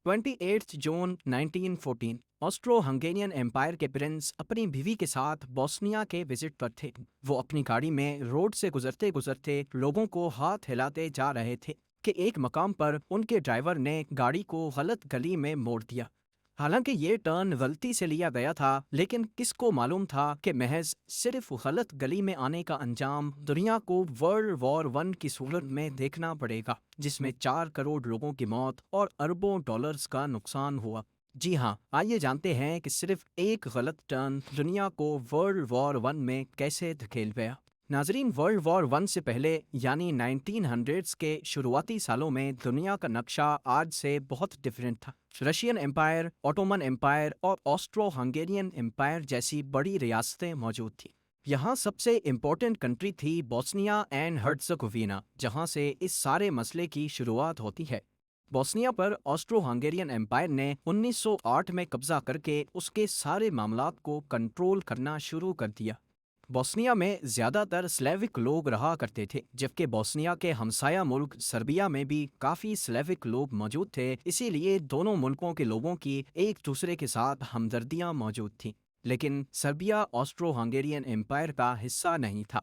28 जून 1914 Austro Hungarian empire के Prince अपनी बीवी के साथ बोस्निया के विजिट पर थे। वो अपनी गाड़ी में रोड से गुजरते गुजरते लोगों को हाथ हिलाते जा रहे थे कि एक मकाम पर उनके ड्राइवर ने गाड़ी को गलत गली में मोड़ दिया। हालांकि ये टर्न गलती से लिया गया था, लेकिन किसको मालूम था कि महज सिर्फ गलत गली में आने का अंजाम दुनिया को वर्ल्ड वॉर 1 की सूरत में देखना पड़ेगा, जिसमें 4 करोड़ लोगों की मौत और अरबों डॉलर्स का नुकसान हुआ। जी हाँ, आइए जानते हैं कि सिर्फ एक गलत टर्न दुनिया को वर्ल्ड वॉर 1 में कैसे धकेल गया। नाजरीन, वर्ल्ड वॉर 1 से पहले यानी 1900s के शुरुआती सालों में दुनिया का नक्शा आज से बहुत डिफरेंट था। रशियन एम्पायर, ऑटोमन एम्पायर और ऑस्ट्रो हंगेरियन एम्पायर जैसी बड़ी रियासतें मौजूद थीं। यहाँ सबसे इम्पोर्टेंट कंट्री थी बोस्निया एंड हर्ट्ज़गोविना, जहाँ से इस सारे मसले की शुरुआत होती है। बोस्निया पर ऑस्ट्रो हंगेरियन एम्पायर ने 1908 में कब्जा करके उसके सारे मामलात को कंट्रोल करना शुरू कर दिया। बोस्निया में ज़्यादातर स्लेविक लोग रहा करते थे, जबकि बोस्निया के हमसाया मुल्क सर्बिया में भी काफ़ी स्लेविक लोग मौजूद थे। इसीलिए दोनों मुल्कों के लोगों की एक दूसरे के साथ हमदर्दियाँ मौजूद थीं। लेकिन सर्बिया ऑस्ट्रो हंगेरियन एम्पायर का हिस्सा नहीं था।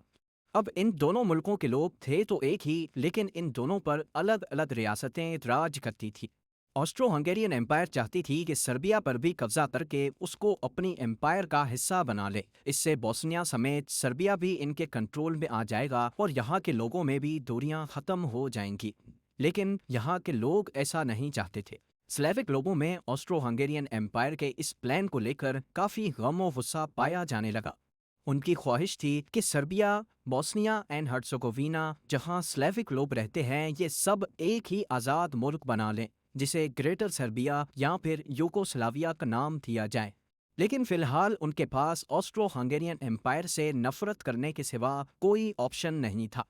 अब इन दोनों मुल्कों के लोग थे तो एक ही, लेकिन इन दोनों पर अलग अलग रियासतें राज करती थी। ऑस्ट्रो हंगेरियन एम्पायर चाहती थी कि सर्बिया पर भी कब्जा करके उसको अपनी एम्पायर का हिस्सा बना ले। इससे बोस्निया समेत सर्बिया भी इनके कंट्रोल में आ जाएगा और यहाँ के लोगों में भी दूरियां खत्म हो जाएंगी। लेकिन यहाँ के लोग ऐसा नहीं चाहते थे। स्लेविक लोगों में ऑस्ट्रो हंगेरियन एम्पायर के इस प्लान को लेकर काफ़ी गम व गुस्सा पाया जाने लगा। उनकी ख्वाहिश थी कि सर्बिया, बोस्निया एंड हर्ट्ज़गोविना, जहाँ स्लेविक लोग रहते हैं, ये सब एक ही आज़ाद मुल्क बना लें, जिसे ग्रेटर सर्बिया या फिर यूगोस्लाविया का नाम दिया जाए। लेकिन फिलहाल उनके पास ऑस्ट्रो हंगेरियन एम्पायर से नफरत करने के सिवा कोई ऑप्शन नहीं था।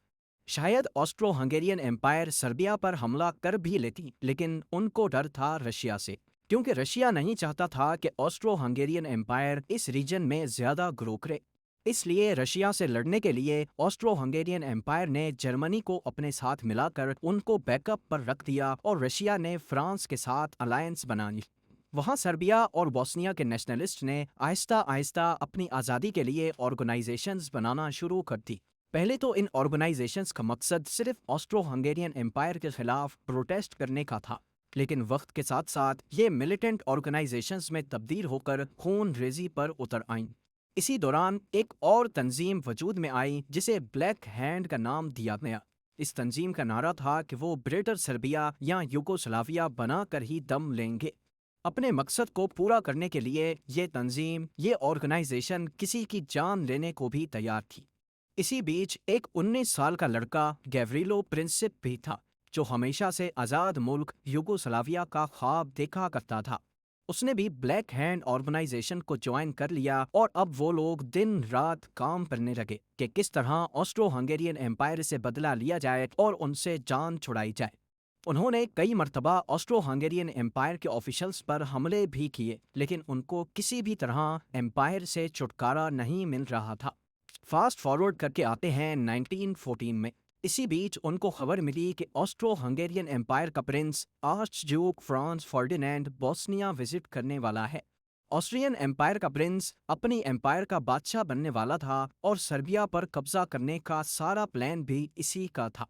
शायद ऑस्ट्रो हंगेरियन एम्पायर सर्बिया पर हमला कर भी लेती, लेकिन उनको डर था रशिया से, क्योंकि रशिया नहीं चाहता था कि ऑस्ट्रो हंगेरियन एम्पायर इस रीजन में ज़्यादा ग्रो करे। इसलिए रशिया से लड़ने के लिए ऑस्ट्रो हंगेरियन एम्पायर ने जर्मनी को अपने साथ मिलाकर उनको बैकअप पर रख दिया और रशिया ने फ्रांस के साथ अलायंस बना ली। वहाँ सर्बिया और बोस्निया के नेशनलिस्ट ने आहिस्ता आहिस्ता अपनी आज़ादी के लिए ऑर्गेनाइजेशंस बनाना शुरू कर दी। पहले तो इन ऑर्गेनाइजेशंस का मकसद सिर्फ ऑस्ट्रो हंगेरियन एम्पायर के खिलाफ प्रोटेस्ट करने का था, लेकिन वक्त के साथ साथ ये मिलिटेंट ऑर्गेनाइजेशंस में तब्दील होकर खून रेजी पर उतर आईं। इसी दौरान एक और तंजीम वजूद में आई जिसे ब्लैक हैंड का नाम दिया गया। इस तंजीम का नारा था कि वो ग्रेटर सर्बिया या यूगोस्लाविया बनाकर ही दम लेंगे। अपने मकसद को पूरा करने के लिए ये तंजीम, ये ऑर्गेनाइजेशन किसी की जान लेने को भी तैयार थी। इसी बीच एक 19 साल का लड़का गैव्रिलो प्रिंसिप भी था, जो हमेशा से आज़ाद मुल्क यूगोस्लाविया का ख्वाब देखा करता था। उसने भी ब्लैक हैंड ऑर्गेनाइजेशन को ज्वाइन कर लिया और अब वो लोग दिन रात काम करने लगे कि किस तरह ऑस्ट्रो हंगेरियन एम्पायर से बदला लिया जाए और उनसे जान छुड़ाई जाए। उन्होंने कई मर्तबा ऑस्ट्रो हंगेरियन एम्पायर के ऑफिशल्स पर हमले भी किए, लेकिन उनको किसी भी तरह एम्पायर से छुटकारा नहीं मिल रहा था। फास्ट फॉरवर्ड करके आते हैं 1914 में। इसी बीच उनको खबर मिली कि ऑस्ट्रो हंगेरियन एम्पायर का Prince arch Duke Franz Ferdinand Bosnia visit करने वाला है। ऑस्ट्रियन एम्पायर का प्रिंस अपनी एम्पायर का बादशाह बनने वाला था और सर्बिया पर कब्जा करने का सारा प्लान भी इसी का था।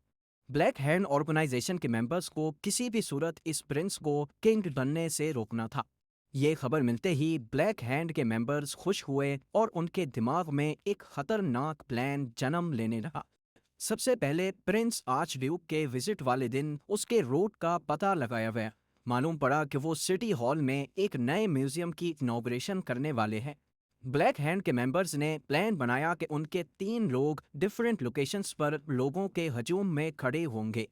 ब्लैक हैंड ऑर्गेनाइजेशन के मेंबर्स को किसी भी सूरत इस प्रिंस को किंग बनने से रोकना था। ये खबर मिलते ही ब्लैक हैंड के मेंबर्स खुश हुए और उनके दिमाग में एक खतरनाक प्लान जन्म लेने लगा। सबसे पहले प्रिंस आर्च ड्यूक के विजिट वाले दिन उसके रूट का पता लगाया गया। मालूम पड़ा कि वो सिटी हॉल में एक नए म्यूजियम की इनॉग्रेशन करने वाले हैं। ब्लैक हैंड के मेंबर्स ने प्लान बनाया कि उनके 3 लोग डिफरेंट लोकेशंस पर लोगों के हजूम में खड़े होंगे।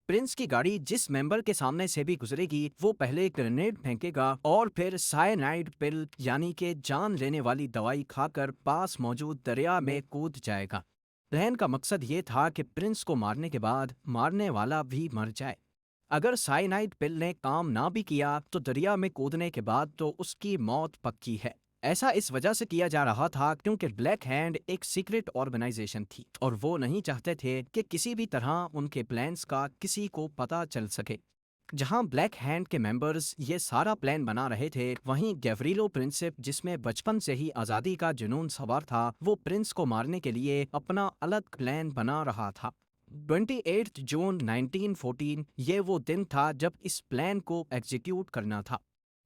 प्रिंस की गाड़ी जिस मेंबर के सामने से भी गुजरेगी, वो पहले ग्रेनेड फेंकेगा और फिर साइनाइड पिल यानी कि जान लेने वाली दवाई खाकर पास मौजूद दरिया में कूद जाएगा। प्लान का मकसद ये था कि प्रिंस को मारने के बाद मारने वाला भी मर जाए। अगर साइनाइड पिल ने काम ना भी किया तो दरिया में कूदने के बाद तो उसकी मौत पक्की है। ऐसा इस वजह से किया जा रहा था क्योंकि ब्लैक हैंड एक सीक्रेट ऑर्गेनाइजेशन थी और वो नहीं चाहते थे कि किसी भी तरह उनके प्लान्स का किसी को पता चल सके। जहां ब्लैक हैंड के मेंबर्स ये सारा प्लान बना रहे थे, वहीं गैवरीलो प्रिंसिप, जिसमें बचपन से ही आज़ादी का जुनून सवार था, वो प्रिंस को मारने के लिए अपना अलग प्लान बना रहा था। 28 जून 1914 ये वो दिन था जब इस प्लान को एग्जीक्यूट करना था।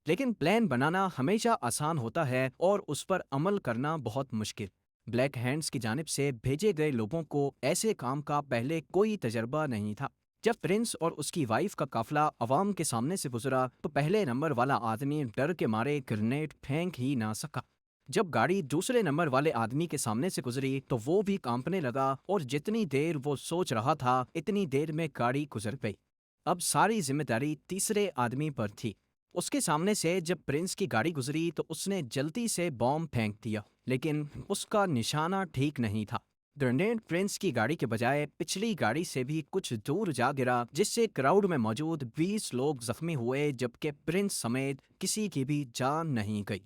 लेकिन प्लान बनाना हमेशा आसान होता है और उस पर अमल करना बहुत मुश्किल। ब्लैक हैंड्स की जानिब से भेजे गए लोगों को ऐसे काम का पहले कोई तजर्बा नहीं था। जब प्रिंस और उसकी वाइफ का काफिला अवाम के सामने से गुजरा तो पहले नंबर वाला आदमी डर के मारे ग्रेनेड फेंक ही ना सका। जब गाड़ी दूसरे नंबर वाले आदमी के सामने से गुजरी तो वो भी कांपने लगा और जितनी देर वो सोच रहा था इतनी देर में गाड़ी गुजर गई। अब सारी जिम्मेदारी तीसरे आदमी पर थी। उसके सामने से जब प्रिंस की गाड़ी गुजरी तो उसने जल्दी से बॉम्ब फेंक दिया, लेकिन उसका निशाना ठीक नहीं था। ग्रेनेड प्रिंस की गाड़ी के बजाय पिछली गाड़ी से भी कुछ दूर जा गिरा, जिससे क्राउड में मौजूद 20 लोग जख्मी हुए, जबकि प्रिंस समेत किसी की भी जान नहीं गई।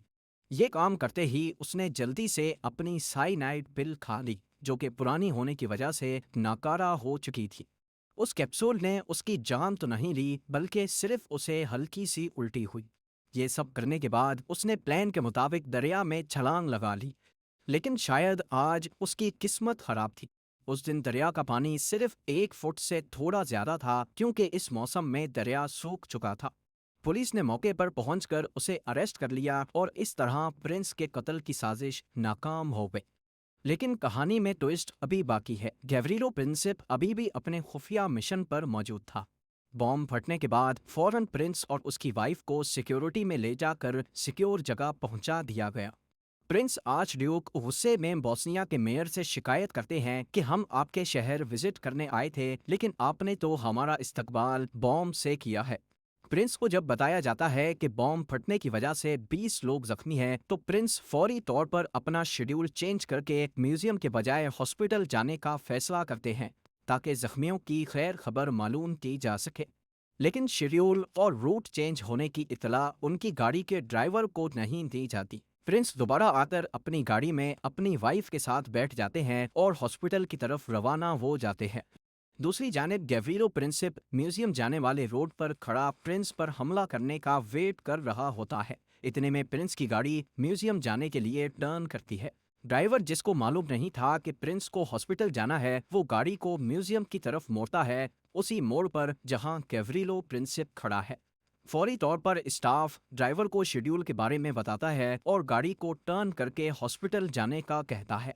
ये काम करते ही उसने जल्दी से अपनी साइनाइड पिल खा ली, जो कि पुरानी होने की वजह से नाकारा हो चुकी थी। उस कैप्सूल ने उसकी जान तो नहीं ली, बल्कि सिर्फ उसे हल्की सी उल्टी हुई। ये सब करने के बाद उसने प्लान के मुताबिक दरिया में छलांग लगा ली। लेकिन शायद आज उसकी किस्मत खराब थी। उस दिन दरिया का पानी सिर्फ 1 फुट से थोड़ा ज्यादा था, क्योंकि इस मौसम में दरिया सूख चुका था। पुलिस ने मौके पर पहुंचकर उसे अरेस्ट कर लिया और इस तरह प्रिंस के कत्ल की साजिश नाकाम हो गई। लेकिन कहानी में ट्विस्ट अभी बाकी है। गैवरीलो प्रिंसिप अभी भी अपने खुफिया मिशन पर मौजूद था। बॉम्ब फटने के बाद फौरन प्रिंस और उसकी वाइफ को सिक्योरिटी में ले जाकर सिक्योर जगह पहुंचा दिया गया। प्रिंस आर्च ड्यूक गुस्से में बोस्निया के मेयर से शिकायत करते हैं कि हम आपके शहर विजिट करने आए थे, लेकिन आपने तो हमारा इस्तकबाल बॉम्ब से किया है। प्रिंस को जब बताया जाता है कि बॉम्ब फटने की वजह से 20 लोग जख्मी हैं, तो प्रिंस फौरी तौर पर अपना शेड्यूल चेंज करके म्यूजियम के बजाय हॉस्पिटल जाने का फैसला करते हैं, ताकि जख्मियों की खैर खबर मालूम की जा सके। लेकिन शेड्यूल और रूट चेंज होने की इतला उनकी गाड़ी के ड्राइवर को नहीं दी जाती। प्रिंस दोबारा आकर अपनी गाड़ी में अपनी वाइफ के साथ बैठ जाते हैं और हॉस्पिटल की तरफ रवाना हो जाते हैं। दूसरी जानिब गैवरीलो प्रिंसिप म्यूजियम जाने वाले रोड पर खड़ा प्रिंस पर हमला करने का वेट कर रहा होता है। इतने में प्रिंस की गाड़ी म्यूजियम जाने के लिए टर्न करती है। ड्राइवर, जिसको मालूम नहीं था कि प्रिंस को हॉस्पिटल जाना है, वो गाड़ी को म्यूजियम की तरफ मोड़ता है, उसी मोड़ पर जहां गैवरीलो प्रिंसिप खड़ा है। फौरी तौर पर स्टाफ ड्राइवर को शेड्यूल के बारे में बताता है और गाड़ी को टर्न करके हॉस्पिटल जाने का कहता है।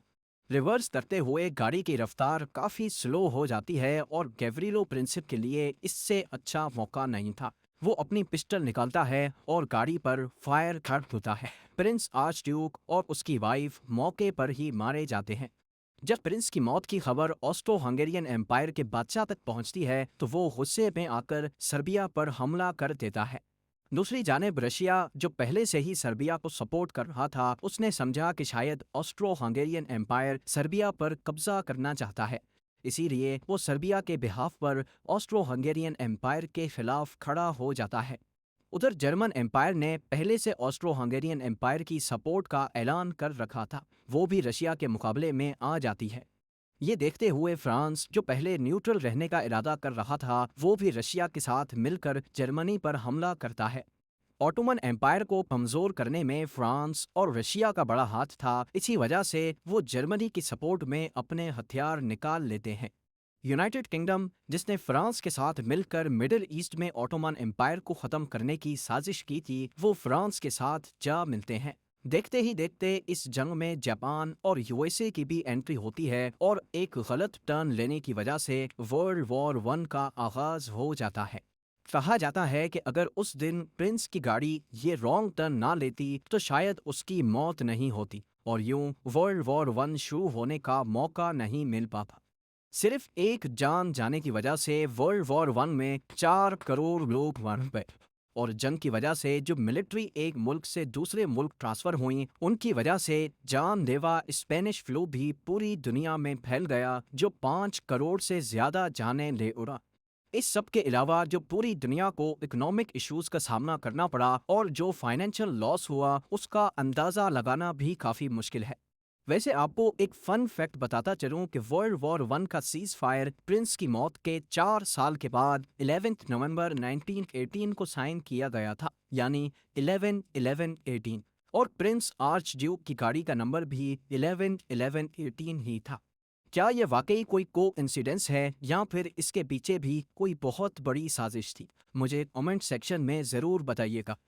रिवर्स करते हुए गाड़ी की रफ्तार काफ़ी स्लो हो जाती है और गैवरीलो प्रिंसिप के लिए इससे अच्छा मौका नहीं था। वो अपनी पिस्टल निकालता है और गाड़ी पर फायर कर देता है। प्रिंस आर्च ड्यूक और उसकी वाइफ मौके पर ही मारे जाते हैं। जब प्रिंस की मौत की खबर ऑस्ट्रो हंगेरियन एम्पायर के बादशाह तक पहुंचती है तो वो गुस्से में आकर सर्बिया पर हमला कर देता है। दूसरी जानिब रशिया, जो पहले से ही सर्बिया को सपोर्ट कर रहा था, उसने समझा कि शायद ऑस्ट्रो हंगेरियन एम्पायर सर्बिया पर कब्जा करना चाहता है। इसीलिए वो सर्बिया के बिहाफ पर ऑस्ट्रो हंगेरियन एम्पायर के खिलाफ खड़ा हो जाता है। उधर जर्मन एम्पायर ने पहले से ऑस्ट्रो हंगेरियन एम्पायर की सपोर्ट का ऐलान कर रखा था, वो भी रशिया के मुकाबले में आ जाती है। ये देखते हुए फ्रांस, जो पहले न्यूट्रल रहने का इरादा कर रहा था, वो भी रशिया के साथ मिलकर जर्मनी पर हमला करता है। ऑटोमन एम्पायर को कमजोर करने में फ्रांस और रशिया का बड़ा हाथ था। इसी वजह से वो जर्मनी की सपोर्ट में अपने हथियार निकाल लेते हैं। यूनाइटेड किंगडम, जिसने फ्रांस के साथ मिलकर मिडिल ईस्ट में ऑटोमन एम्पायर को खत्म करने की साजिश की थी, वो फ्रांस के साथ जा मिलते हैं। देखते ही देखते इस जंग में जापान और यूएसए की भी एंट्री होती है और एक गलत टर्न लेने की वजह से वर्ल्ड वॉर 1 का आगाज हो जाता है। कहा जाता है कि अगर उस दिन प्रिंस की गाड़ी ये रॉन्ग टर्न ना लेती तो शायद उसकी मौत नहीं होती और यूं वर्ल्ड वॉर 1 शुरू होने का मौका नहीं मिल पाता। सिर्फ एक जान जाने की वजह से वर्ल्ड वॉर 1 में 4 करोड़ लोग मर गए और जंग की वजह से जो मिलिट्री एक मुल्क से दूसरे मुल्क ट्रांसफर हुई, उनकी वजह से जानलेवा स्पेनिश फ्लू भी पूरी दुनिया में फैल गया, जो 5 करोड़ से ज्यादा जानें ले उड़ा। इस सब के अलावा जो पूरी दुनिया को इकोनॉमिक इश्यूज का सामना करना पड़ा और जो फाइनेंशियल लॉस हुआ, उसका अंदाजा लगाना भी काफी मुश्किल है। वैसे आपको एक फन फैक्ट बताता चलूं कि वर्ल्ड वॉर वन का सीज फायर प्रिंस की मौत के 4 साल के बाद 11 नवंबर 1918 को साइन किया गया था, यानी 11-11-18। और प्रिंस आर्च ड्यूक की गाड़ी का नंबर भी 11-11-18 ही था। क्या यह वाकई कोई को इंसिडेंस है या फिर इसके पीछे भी कोई बहुत बड़ी साजिश थी? मुझे कमेंट सेक्शन में ज़रूर बताइएगा।